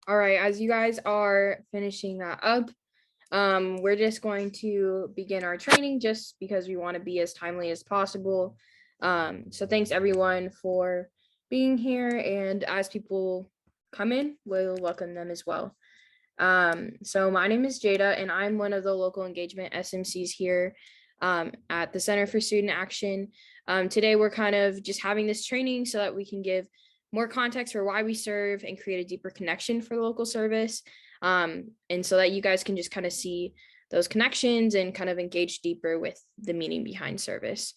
All right, as you guys are finishing that up, we're just going to begin our training just because we want to be as timely as possible. So thanks everyone for being here, and as people come in, we'll welcome them as well. So my name is Jada, and I'm one of the local engagement SMCs here at the Center for Student Action. Today, we're kind of just having this training so that we can give more context for why we serve and create a deeper connection for the local service. And so that you guys can just kind of see those connections and kind of engage deeper with the meaning behind service.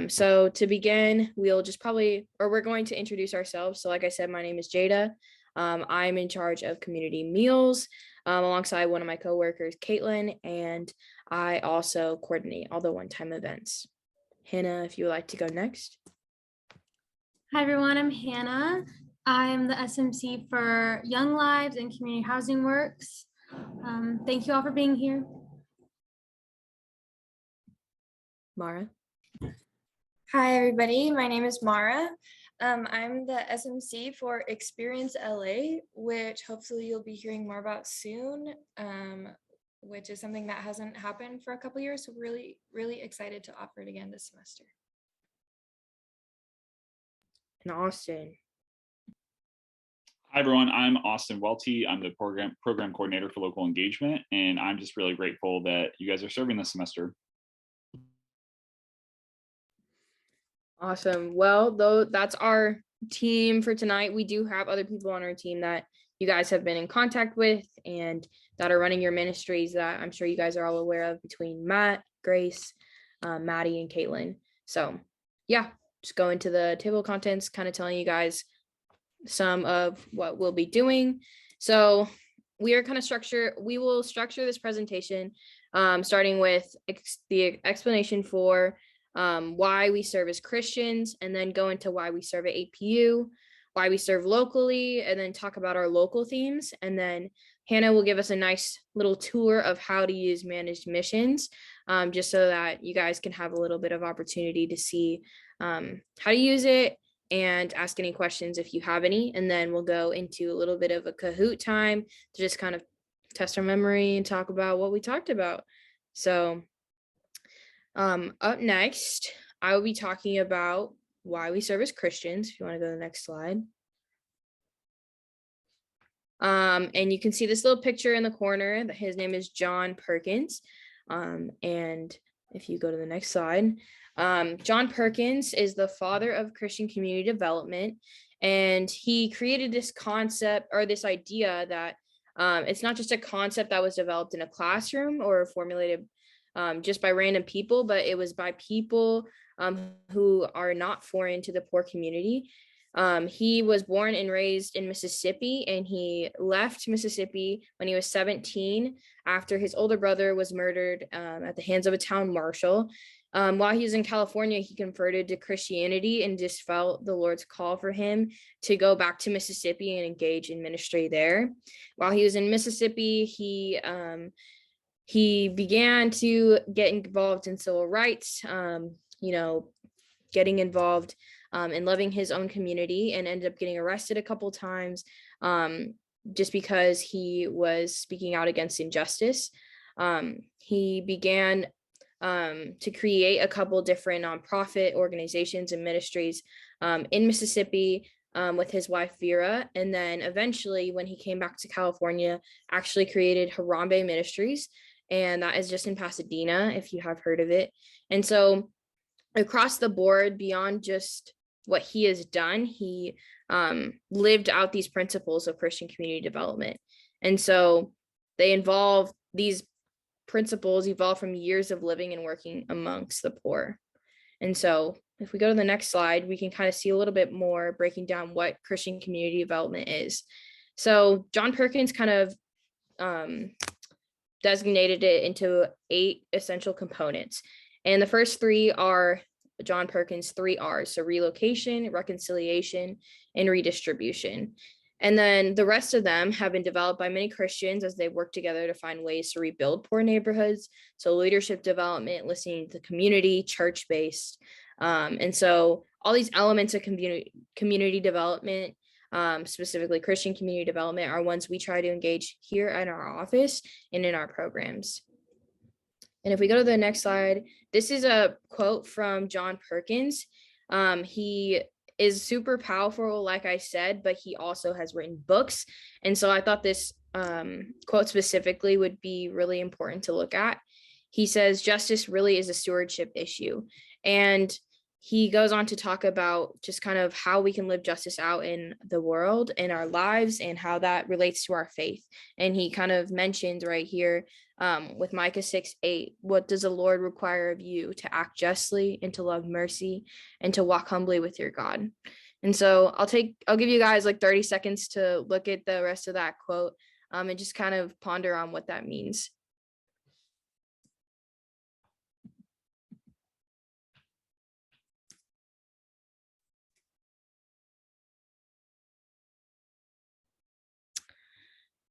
So to begin, we're going to introduce ourselves. So like I said, my name is Jada. I'm in charge of community meals alongside one of my coworkers, Caitlin, and I also coordinate all the one-time events. Hannah, if you would like to go next. Hi everyone, I'm Hannah. I'm the SMC for Young Lives and Community Housing Works. Thank you all for being here. Mara. Hi everybody, my name is Mara. I'm the SMC for Experience LA, which hopefully you'll be hearing more about soon, which is something that hasn't happened for a couple years. So really excited to offer it again this semester. And Austin. Hi everyone, I'm Austin Welty. I'm the program coordinator for local engagement, and I'm just really grateful that you guys are serving this semester. Awesome. Well, though that's our team for tonight. We do have other people on our team that you guys have been in contact with and that are running your ministries that I'm sure you guys are all aware of, between Matt, Grace, Maddie, and Caitlin. So yeah, just go into the table of contents, kind of telling you guys some of what we'll be doing. So we will structure this presentation starting with the explanation for why we serve as Christians, and then go into why we serve at APU, why we serve locally, and then talk about our local themes. And then Hannah will give us a nice little tour of how to use managed missions, just so that you guys can have a little bit of opportunity to see how to use it and ask any questions if you have any. And then we'll go into a little bit of a Kahoot time to just kind of test our memory and talk about what we talked about. So up next, I will be talking about why we serve as Christians. If you want to go to the next slide. And you can see this little picture in the corner. His name is John Perkins. And if you go to the next slide, John Perkins is the father of Christian community development. And he created this concept, or this idea, that it's not just a concept that was developed in a classroom or formulated just by random people, but it was by people who are not foreign to the poor community. He was born and raised in Mississippi, and he left Mississippi when he was 17 after his older brother was murdered at the hands of a town marshal. While he was in California, he converted to Christianity and just felt the Lord's call for him to go back to Mississippi and engage in ministry there. While he was in Mississippi, he began to get involved in civil rights, getting involved in loving his own community, and ended up getting arrested a couple times just because he was speaking out against injustice. He began to create a couple different nonprofit organizations and ministries in Mississippi with his wife Vera, and then eventually, when he came back to California, actually created Harambe Ministries, and that is just in Pasadena, if you have heard of it. And so across the board, beyond just what he has done, he lived out these principles of Christian community development. And so these principles evolve from years of living and working amongst the poor. And so if we go to the next slide, we can kind of see a little bit more breaking down what Christian community development is. So John Perkins kind of designated it into 8 essential components. And the first 3 are John Perkins' 3 R's. So relocation, reconciliation, and redistribution. And then the rest of them have been developed by many Christians as they work together to find ways to rebuild poor neighborhoods. So leadership development, listening to the community, church-based. And so all these elements of community development specifically Christian community development, are ones we try to engage here at our office and in our programs. And if we go to the next slide, this is a quote from John Perkins. He is super powerful, like I said, but he also has written books. And so I thought this quote specifically would be really important to look at. He says, justice really is a stewardship issue. And he goes on to talk about just kind of how we can live justice out in the world, in our lives, and how that relates to our faith. And he kind of mentions right here with Micah 6:8, what does the Lord require of you? To act justly and to love mercy and to walk humbly with your God. And so I'll give you guys like 30 seconds to look at the rest of that quote and just kind of ponder on what that means.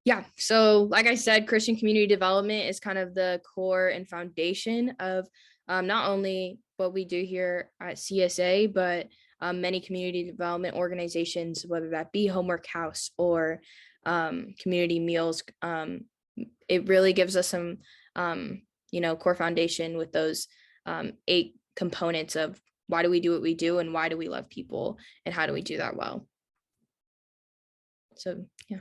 Yeah, so like I said, Christian community development is kind of the core and foundation of not only what we do here at CSA, but many community development organizations, whether that be Homework House or community meals. It really gives us some, core foundation with those 8 components of why do we do what we do and why do we love people and how do we do that well. So, yeah.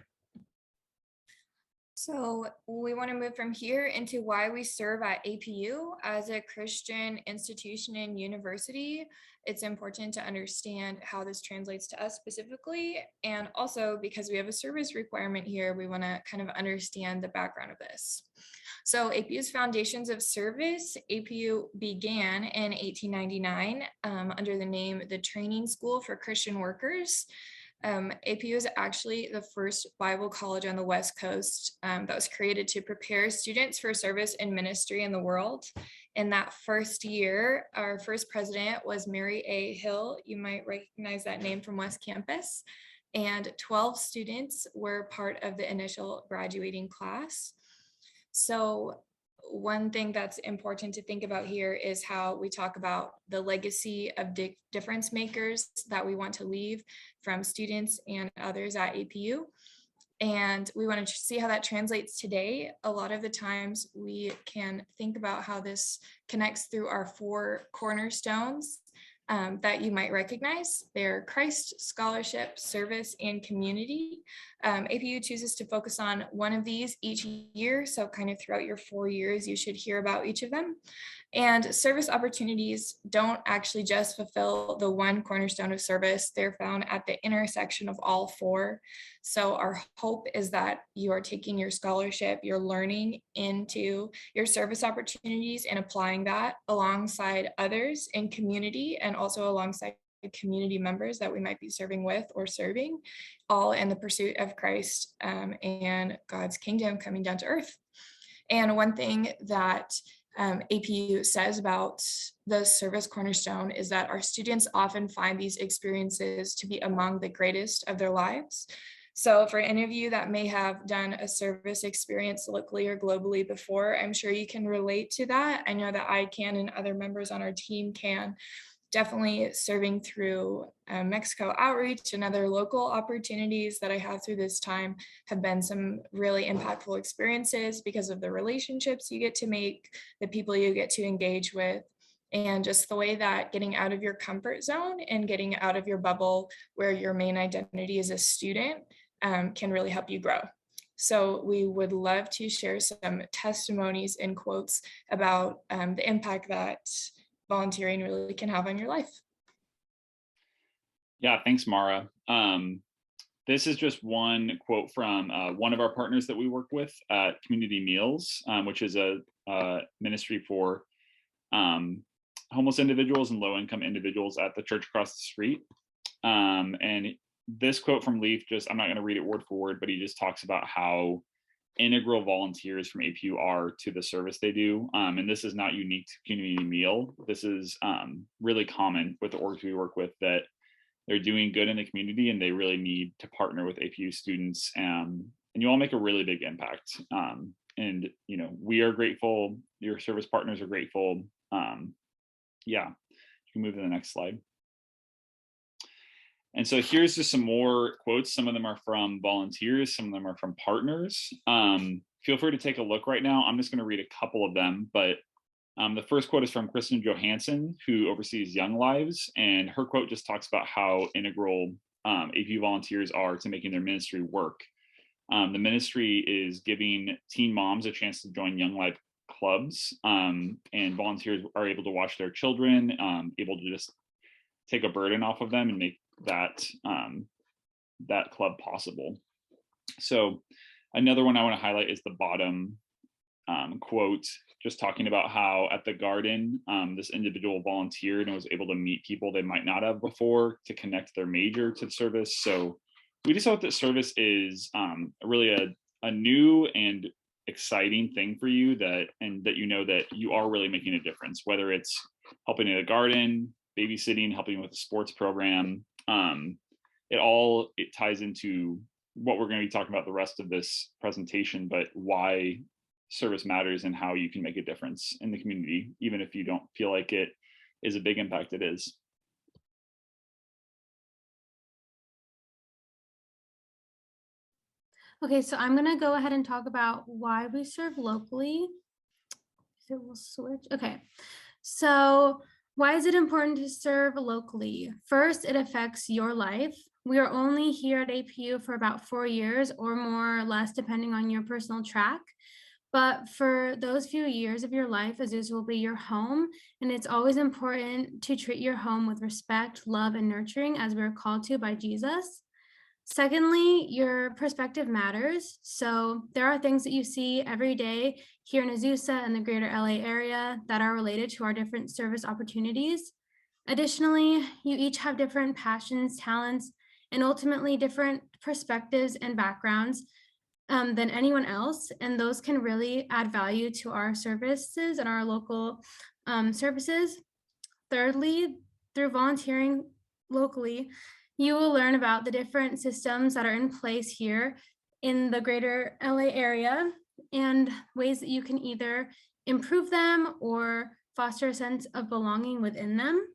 So we want to move from here into why we serve at APU as a Christian institution and university. It's important to understand how this translates to us specifically. And also because we have a service requirement here, we want to kind of understand the background of this. So APU's Foundations of Service, APU began in 1899 under the name the Training School for Christian Workers. APU is actually the first Bible college on the West Coast that was created to prepare students for service and ministry in the world. In that first year, our first president was Mary A. Hill. You might recognize that name from West Campus. And 12 students were part of the initial graduating class. So one thing that's important to think about here is how we talk about the legacy of difference makers that we want to leave from students and others at APU. And we want to see how that translates today. A lot of the times we can think about how this connects through our 4 cornerstones that you might recognize. They're Christ, scholarship, service, and community. APU chooses to focus on one of these each year. So kind of throughout your 4 years, you should hear about each of them. And service opportunities don't actually just fulfill the one cornerstone of service. They're found at the intersection of all 4. So our hope is that you are taking your scholarship, your learning into your service opportunities and applying that alongside others in community and also alongside community members that we might be serving with or serving, all in the pursuit of Christ and God's kingdom coming down to earth. And one thing that APU says about the service cornerstone is that our students often find these experiences to be among the greatest of their lives. So for any of you that may have done a service experience locally or globally before, I'm sure you can relate to that. I know that I can and other members on our team can. Definitely serving through Mexico Outreach and other local opportunities that I have through this time have been some really impactful experiences because of the relationships you get to make, the people you get to engage with, and just the way that getting out of your comfort zone and getting out of your bubble where your main identity is a student can really help you grow. So we would love to share some testimonies and quotes about the impact that volunteering really can have on your life. Yeah, thanks, Mara. This is just one quote from one of our partners that we work with at Community Meals, which is a ministry for homeless individuals and low-income individuals at the church across the street. And this quote from Leaf, I'm not going to read it word for word, but he just talks about how integral volunteers from APU are to the service they do. And this is not unique to Community Meal. This is really common with the orgs we work with, that they're doing good in the community and they really need to partner with APU students. And you all make a really big impact. And, we are grateful. Your service partners are grateful. Yeah, you can move to the next slide. And so here's just some more quotes. Some of them are from volunteers, some of them are from partners. Feel free to take a look right now. I'm just going to read a couple of them, but the first quote is from Kristen Johansson, who oversees Young Lives, and her quote just talks about how integral APU volunteers are to making their ministry work. The ministry is giving teen moms a chance to join Young Life clubs, and volunteers are able to watch their children, able to just take a burden off of them and make that that club possible. So another one I want to highlight is the bottom quote, just talking about how at the garden, this individual volunteered and was able to meet people they might not have before to connect their major to the service. So we just hope that service is really a new and exciting thing for you, that you know that you are really making a difference, whether it's helping in a garden, babysitting, helping with a sports program. It ties into what we're going to be talking about the rest of this presentation, but why service matters and how you can make a difference in the community, even if you don't feel like it is a big impact. It is. Okay, so I'm gonna go ahead and talk about why we serve locally. If it will switch. Okay, so why is it important to serve locally? First, it affects your life. We are only here at APU for about 4 years or more or less, depending on your personal track. But for those few years of your life, Azusa will be your home, and it's always important to treat your home with respect, love, and nurturing as we're called to by Jesus. Secondly, your perspective matters. So there are things that you see every day here in Azusa and the greater LA area that are related to our different service opportunities. Additionally, you each have different passions, talents, and ultimately different perspectives and backgrounds than anyone else. And those can really add value to our services and our local services. Thirdly, through volunteering locally, you will learn about the different systems that are in place here in the greater LA area and ways that you can either improve them or foster a sense of belonging within them.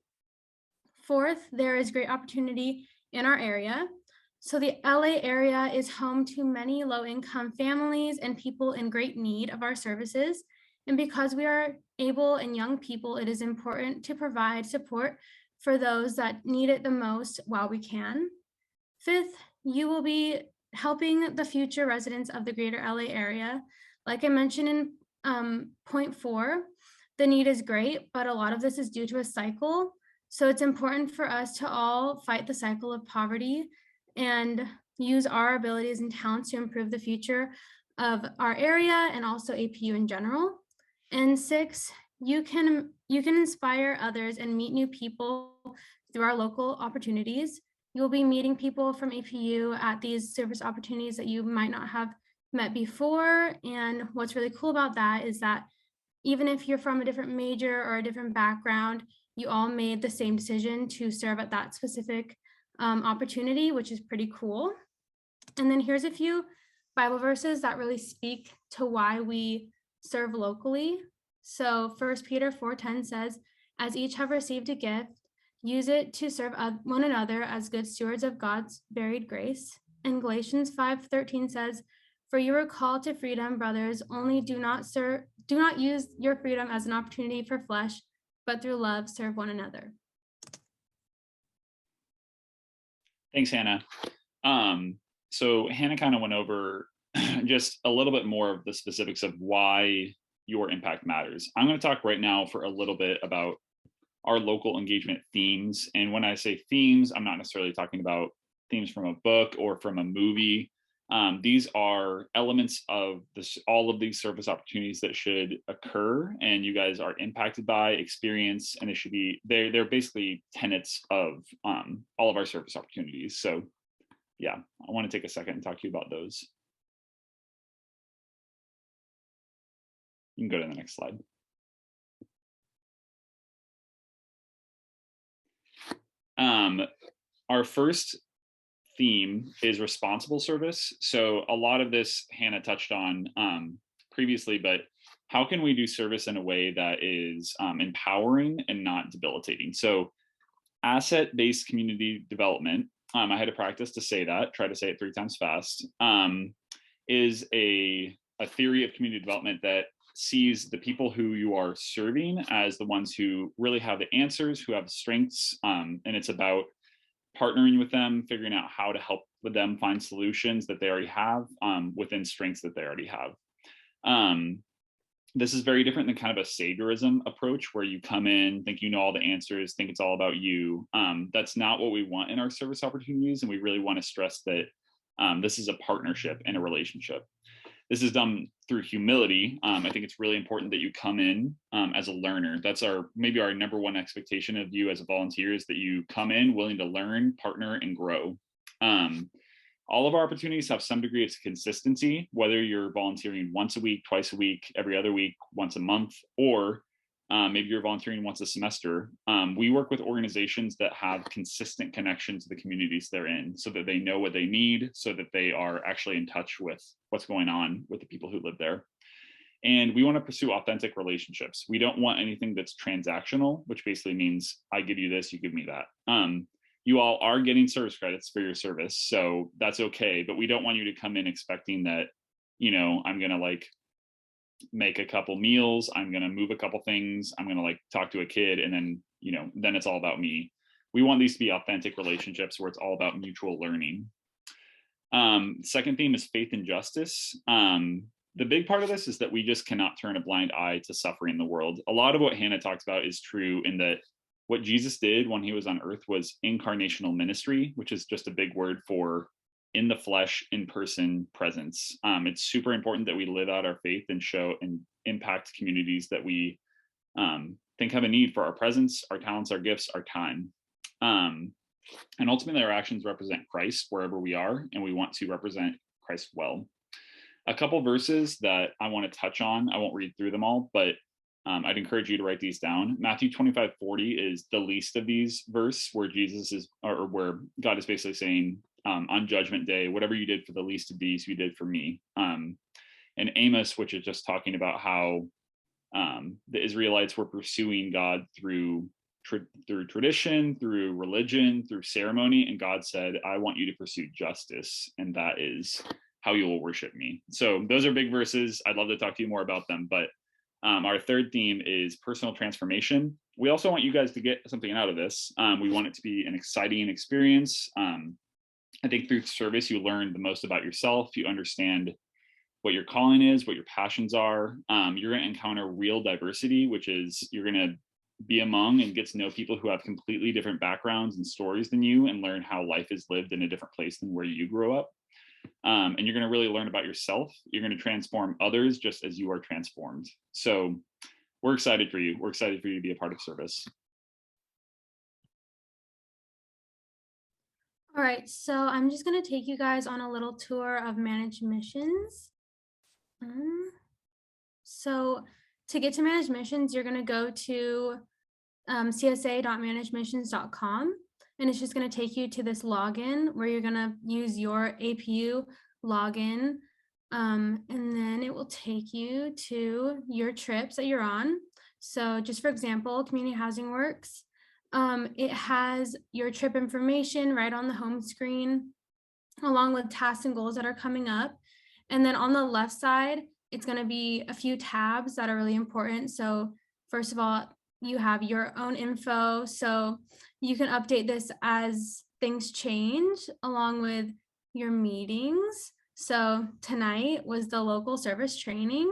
Fourth, there is great opportunity in our area. So the LA area is home to many low-income families and people in great need of our services. And because we are able and young people, it is important to provide support for those that need it the most while we can. Fifth, you will be helping the future residents of the greater LA area. Like I mentioned in point 4, the need is great, but a lot of this is due to a cycle. So it's important for us to all fight the cycle of poverty and use our abilities and talents to improve the future of our area and also APU in general. And 6, you can inspire others and meet new people through our local opportunities. You'll be meeting people from APU at these service opportunities that you might not have met before. And what's really cool about that is that even if you're from a different major or a different background, you all made the same decision to serve at that specific opportunity, which is pretty cool. And then here's a few Bible verses that really speak to why we serve locally. So 1 Peter 4:10 says, as each have received a gift, use it to serve one another as good stewards of God's varied grace. And Galatians 5:13 says, for you are called to freedom, brothers, only do not use your freedom as an opportunity for flesh, but through love serve one another. Thanks, Hannah. So Hannah kind of went over just a little bit more of the specifics of why your impact matters. I'm going to talk right now for a little bit about our local engagement themes. And when I say themes, I'm not necessarily talking about themes from a book or from a movie. These are elements of all of these service opportunities that should occur and you guys are impacted by, experience, and it should be, they're basically tenets of all of our service opportunities. So yeah, I want to take a second and talk to you about those. You can go to the next slide. Our first theme is responsible service. So a lot of this Hannah touched on previously, but how can we do service in a way that is empowering and not debilitating? So asset-based community development I had to practice to say that, try to say it 3 times fast, is a theory of community development that sees the people who you are serving as the ones who really have the answers, who have strengths, and it's about partnering with them, figuring out how to help with them find solutions that they already have within strengths that they already have. This is very different than kind of a saviorism approach where you come in, think you know all the answers, think it's all about you. That's not what we want in our service opportunities. And we really want to stress that this is a partnership and a relationship. This is done through humility. I think it's really important that you come in as a learner. That's maybe our number one expectation of you as a volunteer, is that you come in willing to learn, partner, and grow. All of our opportunities have some degree of consistency, whether you're volunteering once a week, twice a week, every other week, once a month, or maybe you're volunteering once a semester. We work with organizations that have consistent connection to the communities they're in, so that they know what they need, so that they are actually in touch with what's going on with the people who live there. And we want to pursue authentic relationships. We don't want anything that's transactional, which basically means I give you this, you give me that. You all are getting service credits for your service, so that's okay. But we don't want you to come in expecting that, I'm going to like make a couple meals, I'm going to move a couple things, I'm going to like talk to a kid, and then, then it's all about me. We want these to be authentic relationships where it's all about mutual learning. Second theme is faith and justice. The big part of this is that we just cannot turn a blind eye to suffering in the world. A lot of what Hannah talks about is true, in that what Jesus did when he was on earth was incarnational ministry, which is just a big word for in the flesh, in person presence. It's super important that we live out our faith and show and impact communities that we think have a need for our presence, our talents, our gifts, our time. And ultimately, our actions represent Christ wherever we are, and we want to represent Christ well. A couple verses that I want to touch on, I won't read through them all, but I'd encourage you to write these down. Matthew 25:40 is the least of these verse, where Jesus is, or where God is basically saying, on judgment day, whatever you did for the least of these, you did for me. And Amos, which is just talking about how the Israelites were pursuing God through tradition, through religion, through ceremony. And God said, I want you to pursue justice. And that is how you will worship me. So those are big verses. I'd love to talk to you more about them, but our third theme is personal transformation. We also want you guys to get something out of this. We want it to be an exciting experience. I think through service, you learn the most about yourself. You understand what your calling is, what your passions are. You're going to encounter real diversity, which is you're going to be among and get to know people who have completely different backgrounds and stories than you, and learn how life is lived in a different place than where you grew up. And you're going to really learn about yourself. You're going to transform others just as you are transformed. So we're excited for you. We're excited for you to be a part of service. All right, so I'm just going to take you guys on a little tour of Managed Missions. So to get to Managed Missions, you're going to go to csa.managedmissions.com. And it's just going to take you to this login where you're going to use your APU login. And then it will take you to your trips that you're on. So just for example, Community Housing Works, it has your trip information right on the home screen, along with tasks and goals that are coming up. And then on the left side, it's going to be a few tabs that are really important. So first of all, you have your own info, so you can update this as things change, along with your meetings. So tonight was the local service training,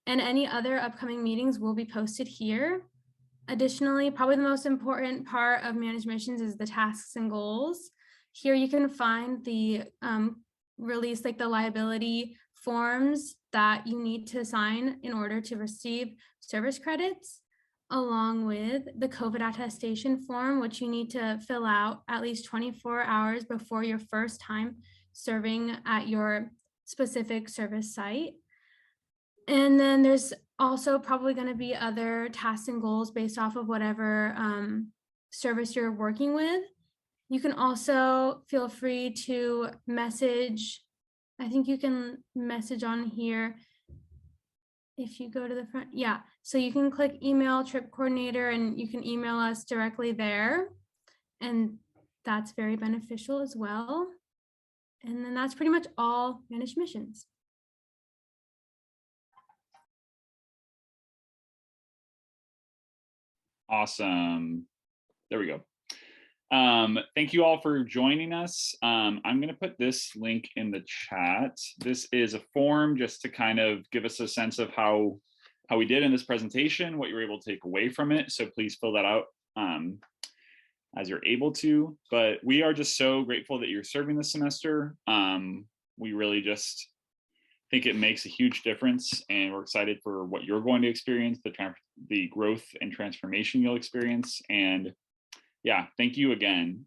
and any other upcoming meetings will be posted here. Additionally, probably the most important part of Managed Missions is the tasks and goals. Here you can find the release, like the liability forms that you need to sign in order to receive service credits, along with the COVID attestation form, which you need to fill out at least 24 hours before your first time serving at your specific service site. And then there's also probably going to be other tasks and goals based off of whatever service you're working with. You can also feel free to message. I think you can message on here if you go to the front. Yeah, so you can click email trip coordinator and you can email us directly there. And that's very beneficial as well. And then that's pretty much all managed missions. Awesome. There we go. Thank you all for joining us. I'm going to put this link in the chat. This is a form just to kind of give us a sense of how we did in this presentation, what you were able to take away from it. So please fill that out as you're able to. But we are just so grateful that you're serving this semester. We really just think it makes a huge difference, and we're excited for what you're going to experience, the growth and transformation you'll experience. And yeah, thank you again.